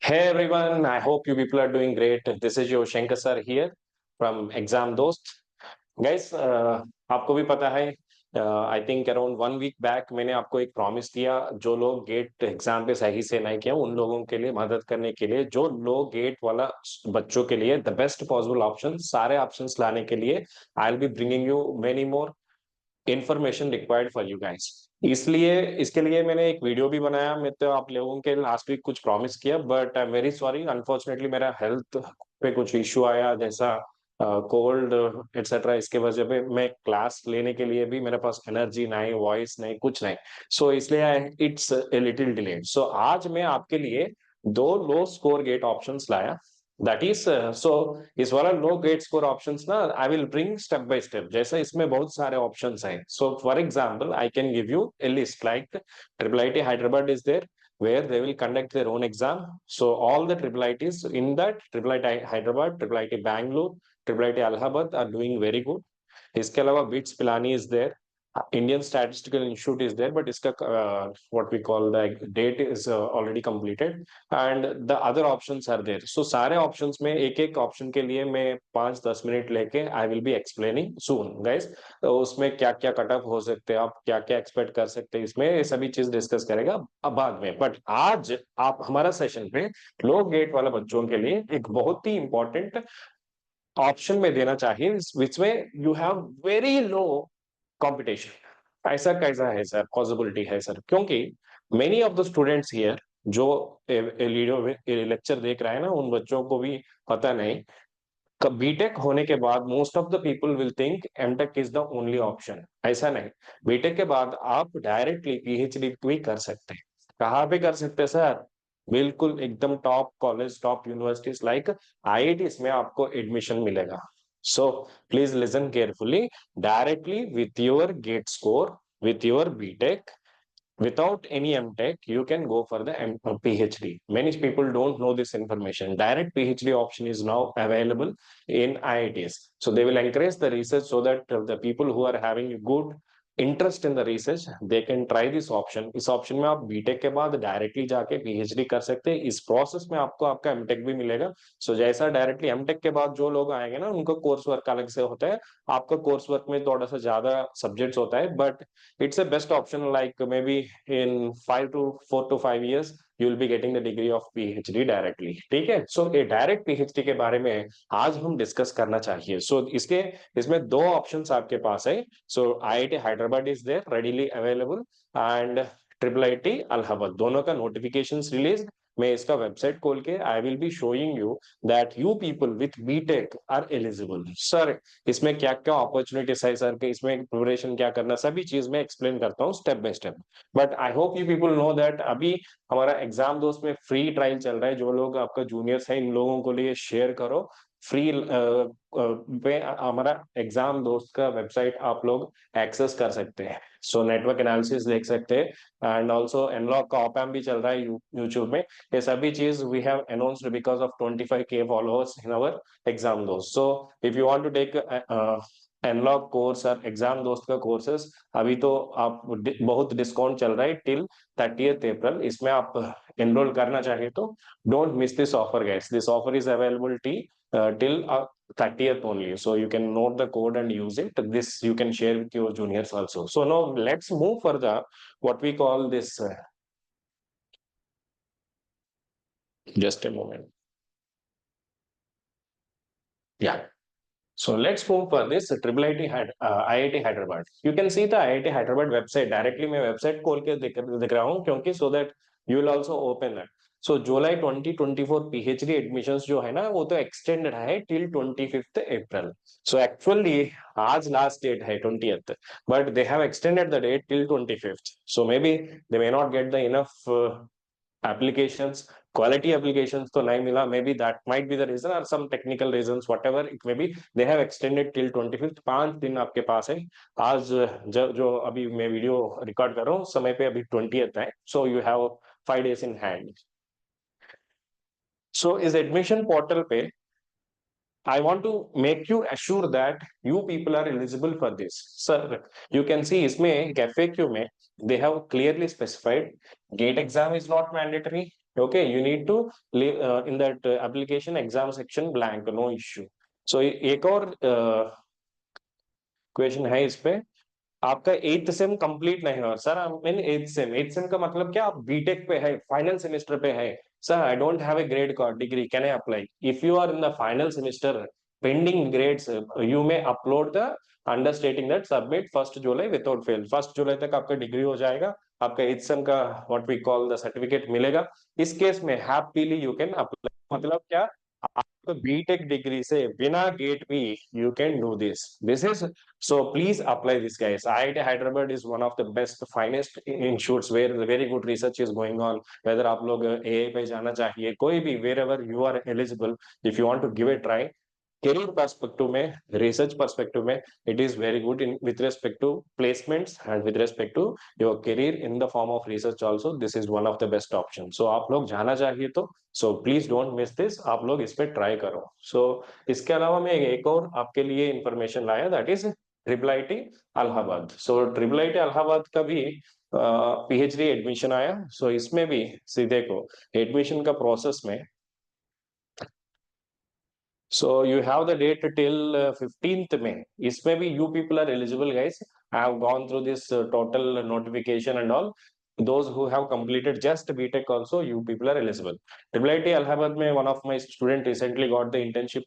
Hey everyone, I hope you people are doing great. This is your Shankar sir here from Exam Dost. Guys, आपको भी पता है, I think around 1 week back मैंने आपको एक promise दिया, जो लोग गेट एग्जाम पे सही से नहीं किया उन लोगों के लिए मदद करने के लिए, जो लोग गेट वाला बच्चों के लिए द बेस्ट पॉसिबल ऑप्शन, सारे ऑप्शंस लाने के लिए आई will be bringing you many more information required for you guys. इसलिए इसके लिए मैंने एक वीडियो भी बनाया। मैं तो आप लोगों के लास्ट वीक कुछ प्रॉमिस किया, but I am very sorry, unfortunately मेरा हेल्थ पे कुछ इश्यू आया, जैसा कोल्ड एटसेट्रा। इसके वजह पे मैं क्लास लेने के लिए भी मेरे पास एनर्जी नहीं, वॉइस नहीं, कुछ नहीं। सो इसलिए it's a little delayed. So आज मैं आपके लिए दो लो स्कोर गेट ऑप्शंस लाया। दैट इज सो इस वाला लो गेट स्कोर ऑप्शंस ना I will bring step by step, जैसा इसमें बहुत सारे ऑप्शंस हैं। So for example I can give you a list like triple IT Hyderabad is there where they will conduct their own exam. So all the triple ITs in that triple IT Hyderabad, triple IT Bangalore, triple IT Allahabad are doing very good. इसके अलावा BITS Pilani is there, Indian statistical institute is there, but इसका what we call the date is already completed and the other options are there. So सारे options में एक एक option के लिए मैं 5-10 मिनट लेके आई will be explaining soon guys. तो उसमें क्या क्या कट ऑफ हो सकते हैं, आप क्या क्या एक्सपेक्ट कर सकते हैं, इसमें ये सभी चीज डिस्कस करेगा अब बाद में। बट आज आप हमारा सेशन पे लो गेट वाला बच्चों के लिए एक बहुत ही इंपॉर्टेंट ऑप्शन में देना चाहिए, विच में you have very low competition. ऐसा कैसा है सर, पॉसिबिलिटी है सर? क्योंकि many of the students here जो लेक्चर देख रहे हैं ना, उन बच्चों को भी पता नहीं, बीटेक होने के बाद most of the people will think MTech is the only option. ऐसा नहीं, बीटेक के बाद आप डायरेक्टली पीएचडी भी कर सकते हैं। कहाँ पे कर सकते हैं सर? बिल्कुल एकदम top college, top universities like IITs में आपको एडमिशन मिलेगा। So please listen carefully, directly with your GATE score, with your BTech, without any MTech, you can go for the PhD. Many people don't know this information. Direct PhD option is now available in IITs. So they will encourage the research so that the people who are having good interest in the research they can try this option. इस option में आप BTech के बाद directly जाके PhD कर सकते हैं। इस प्रोसेस में आपको आपका एमटेक भी मिलेगा। सो जैसा डायरेक्टली एमटेक के बाद जो लोग आएंगे ना, उनको कोर्स वर्क अलग से होता है। आपका कोर्स वर्क में थोड़ा सा ज्यादा सब्जेक्ट्स होता है, but it's a best option. Like may be in 4 to 5 years you will be getting the degree of PhD directly। ठीक है, सो ये डायरेक्ट पीएचडी के बारे में आज हम डिस्कस करना चाहिए। सो इसके इसमें दो ऑप्शंस आपके पास है। So IIT Hyderabad is there readily available and triple IT Allahabad, दोनों का नोटिफिकेशंस रिलीज। मैं इसका वेबसाइट खोल के I will be showing you that you people with BTech are eligible. Sir इसमें क्या क्या अपॉर्चुनिटीज है सर, के इसमें प्रिपरेशन क्या करना, सभी चीज मैं एक्सप्लेन करता हूँ step by step. But I hope you people know that अभी हमारा एग्जाम दोस्त में फ्री ट्रायल चल रहा है। जो लोग आपका जूनियर्स है, इन लोगों को लिए शेयर करो फ्री पे। हमारा एग्जाम दोस्त का वेबसाइट आप लोग एक्सेस कर सकते हैं। सो नेटवर्क एनालिसिस देख सकते हैं एंड ऑल्सो एनलॉग का ऑपएम भी चल रहा है यूट्यूब में। ये सभी चीज we have announced because of 25K followers in our exam Dost. So if you want to take analog course और एग्जाम दोस्त का कोर्सेस, अभी तो आप बहुत डिस्काउंट चल रहा है टिल 30th April। इसमें आप एनरोल करना चाहिए तो don't miss this offer guys. This offer is available till 30th only. So you can note the code and use it. This you can share with your juniors also. So now let's move further. What we call this, just a moment. Yeah. So let's move for this triple IIT Hyderabad. You can see the IIT Hyderabad website directly. मैं website खोल के दिख रहा हूँ, क्योंकि so that you will also open that. So July 2024 PhD admissions जो है ना, वो तो एक्सटेंडेड है till 25th April. So actually आज लास्ट डेट है 20th, but they have extended the date till 25th. So maybe they may not get the enough applications, quality applications तो नहीं मिला, may be that might be the reason और some technical reasons, whatever it may be, they have extended till 25th। 5 दिन आपके पास है। आज जो अभी मैं वीडियो रिकॉर्ड कर रहा हूँ समय पे अभी 20th है। So you have 5 days in hand। सो इस एडमिशन पोर्टल पे I want to make you assure that you people are eligible for this. Sir, you can see इसमें FAQ में they have clearly specified gate exam is not mandatory, Okay, you need to leave in that application exam section blank, no issue. So एक और question है इस पे, आपका 8th same complete नहीं हुआ सर, मैंने 8th सेम का मतलब क्या, आप बीटेक पे है, फाइनल सेमेस्टर पे है, sir I don't have a grade degree, can I apply? If you are in the final semester pending grades, you may upload the under stating that submit 1 जुलाई without fail. 1 जुलाई तक आपका degree हो जाएगा, आपका 8th sem का what we call the certificate मिलेगा। इस केस में हैप्पीली यू कैन अप्लाई, मतलब क्या, आपको बीटेक डिग्री से बिना गेट भी you can do this is, so please apply this guys. IIT Hyderabad is one of the best finest institutes where very good research is going on. Whether आप लोग AI पे जाना चाहिए, कोई भी, wherever you are eligible, if you want to give a try, career perspective में, research perspective में, it is very good in with respect to placements and with respect to your career in the form of research also. This is one of the best options. So आप लोग जाना चाहिए तो so please don't miss this. आप लोग इस पे try करो. So इसके अलावा मैं एक और आपके लिए इंफॉर्मेशन लाया, that is triple I T Allahabad. So triple I T Allahabad का भी पीएचडी एडमिशन आया। सो इसमें भी सीधे को एडमिशन का प्रोसेस में, so you have the date till 15th May. इसमें भी you people are eligible guys. I have gone through this total notification and all. Those who have completed just BTech also, you people are eligible. IIIT Allahabad में one of my student recently got the internship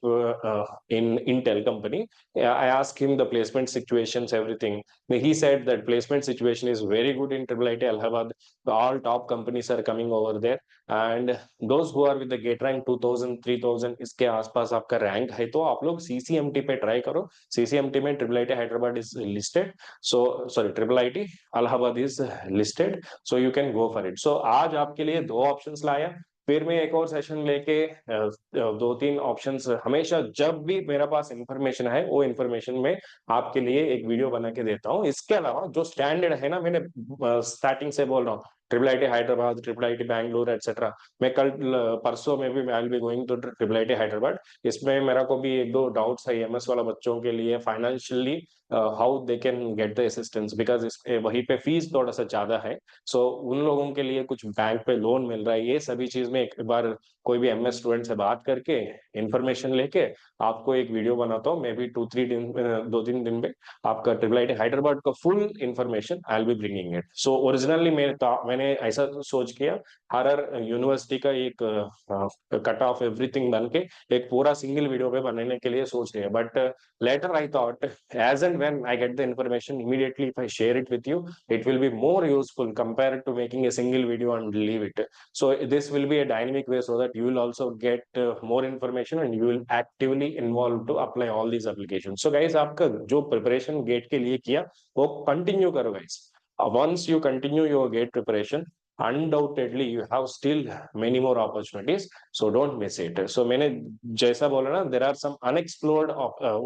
in Intel company. I asked him the placement situations, everything. He said that placement situation is very good in IIIT Allahabad. All top companies are coming over there. And those who are with the GATE rank 2000 3000 इसके आसपास आपका rank है, तो आप लोग सीसीएमटी पे try करो। CCMT में triple IT Hyderabad is listed, so sorry triple IT Allahabad is listed, so you can go for it. So आज आपके लिए 2 ऑप्शंस लाया, फिर मैं एक और सेशन लेके 2-3 ऑप्शंस, हमेशा जब भी मेरे पास इंफॉर्मेशन है वो इंफॉर्मेशन में आपके लिए एक वीडियो बना के देता हूँ। इसके अलावा जो स्टैंडर्ड है ना, मैंने स्टार्टिंग से बोल रहा हूँ, triple IT Hyderabad, triple IT Bangalore etcetera, मैं कल परसों में भी I will be going to triple IT Hyderabad. इसमें मेरा को भी 1-2 डाउट्स है एमएस वाला बच्चों के लिए, financially how they can get the assistance, because वहीं पे फीस थोड़ा सा ज्यादा है। सो उन लोगों के लिए कुछ बैंक पे लोन मिल रहा है, ये सभी चीज में एक बार कोई भी एमएस स्टूडेंट से बात करके इंफॉर्मेशन लेके आपको एक वीडियो बनाता हूँ, मे बी 2-3 दिन 2-3 दिन में आपका ट्रिपल आईटी हैदराबाद का full information I will be bringing it. So originally मैंने ऐसा सोच किया, हर यूनिवर्सिटी का एक कट ऑफ एवरीथिंग बन के एक पूरा सिंगल वीडियो पे बनाने के लिए सोच रहे हैं, but later I thought as and when I get the information immediately, if I share it with you, it will be more useful compared to making a single video and leave it. So this will be a dynamic way so that you will also get more information and you will actively involve to apply all these applications. So guys, आपका जो preparation gate के लिए किया वो continue करो guys. Once you continue your gate preparation, undoubtedly you have still many more opportunities, so don't miss it. So मैंने जैसा बोला ना, there are some unexplored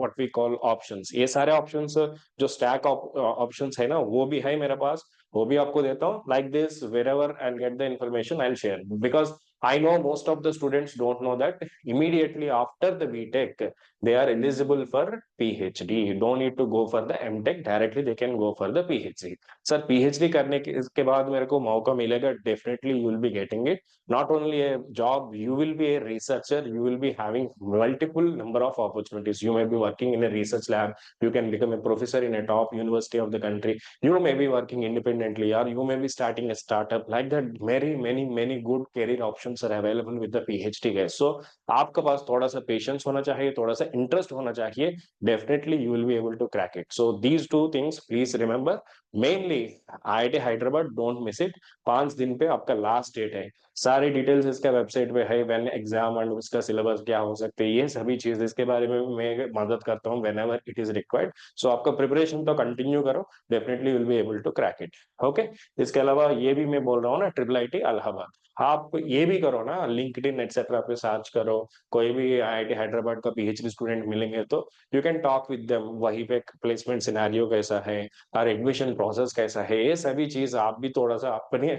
what we call options. ये सारे options जो stack options है ना, वो भी है मेरे पास, वो भी आपको देता हूँ। Like this, wherever I'll get the information, I'll share, because I know most of the students don't know that immediately after the BTech they are eligible for PhD. You don't need to go for the MTech, directly they can go for the PhD. Sir PhD करने के बाद मेरे को मौका मिलेगा, definitely you will be getting it, not only A job, you will B a researcher, you will be having multiple number of opportunities. You may be working in a research lab, you can become a professor in a top university of the country, you may be working independently, or you may be starting a startup, like that many good career options are available with the PhD guys. So आपके पास थोड़ा सा patience होना चाहिए, थोड़ा सा interest होना चाहिए, definitely you will be able to crack it. So these 2 things please remember, mainly IIT Hyderabad, don't miss it. 5 दिन पे आपका लास्ट डेट है, सारी डिटेल्स इसका वेबसाइट पे है, व्हेन एग्जाम एंड उसका सिलेबस क्या हो सकते हैं, ये सभी चीज इसके बारे में मैं मदद करता हूँ whenever it is required. So आपका प्रिपरेशन तो कंटिन्यू करो, definitely will be able to crack it. Okay, इसके अलावा ये भी मैं बोल रहा हूँ ना, ट्रिपल आईटी इलाहाबाद, आप ये भी करो ना, लिंक्डइन एटसेट्रा पे सर्च करो, कोई भी आईआईटी हैदराबाद का पीएचडी स्टूडेंट मिलेंगे तो you can talk with them, वहीं पे प्लेसमेंट सिनेरियो कैसा है और एडमिशन प्रोसेस कैसा है, ये सभी चीज आप भी थोड़ा सा अपने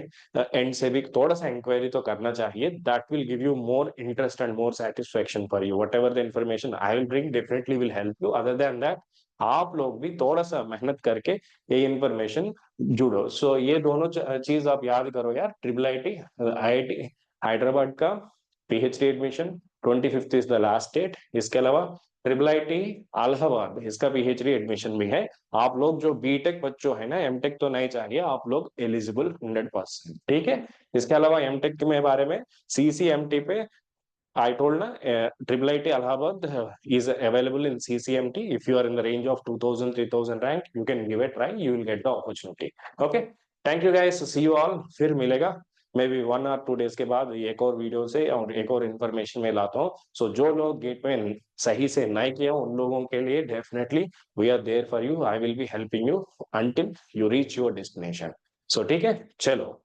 एंड से भी थोड़ा सा इंक्वायरी तो करना चाहिए। That will give you more interest and more satisfaction for you, what ever the information I will bring definitely will help you. Other than that, आप लोग भी थोड़ा सा मेहनत करके ये इन्फॉर्मेशन जुड़ो। सो ये दोनों चीज आप याद करो यार, ट्रिपल आईटी, आईआईटी हैदराबाद का PhD admission 25th is the last date. इसके अलावा ट्रिपल आईटी इलाहाबाद, इसका पीएचडी एडमिशन भी है। आप लोग जो बीटेक बच्चों है ना, एमटेक तो नहीं चाहिए, आप लोग एलिजिबल 100%, ठीक है। इसके अलावा एमटेक के बारे में सीसीएमटी पे I told na, Triple IT Allahabad is available in CCMT. If you are in the range of 2000, 3000 rank, you can give it a try. You will get the opportunity. Okay. Thank you guys. See you all. फिर मिलेगा may be 1 or 2 days के बाद एक और video से और एक और इन्फॉर्मेशन में लाता हूँ। सो जो लोग गेट में सही से नहीं किया उन लोगों के लिए definitely we are there for you. I will be helping you until you reach your destination. So ठीक है, चलो।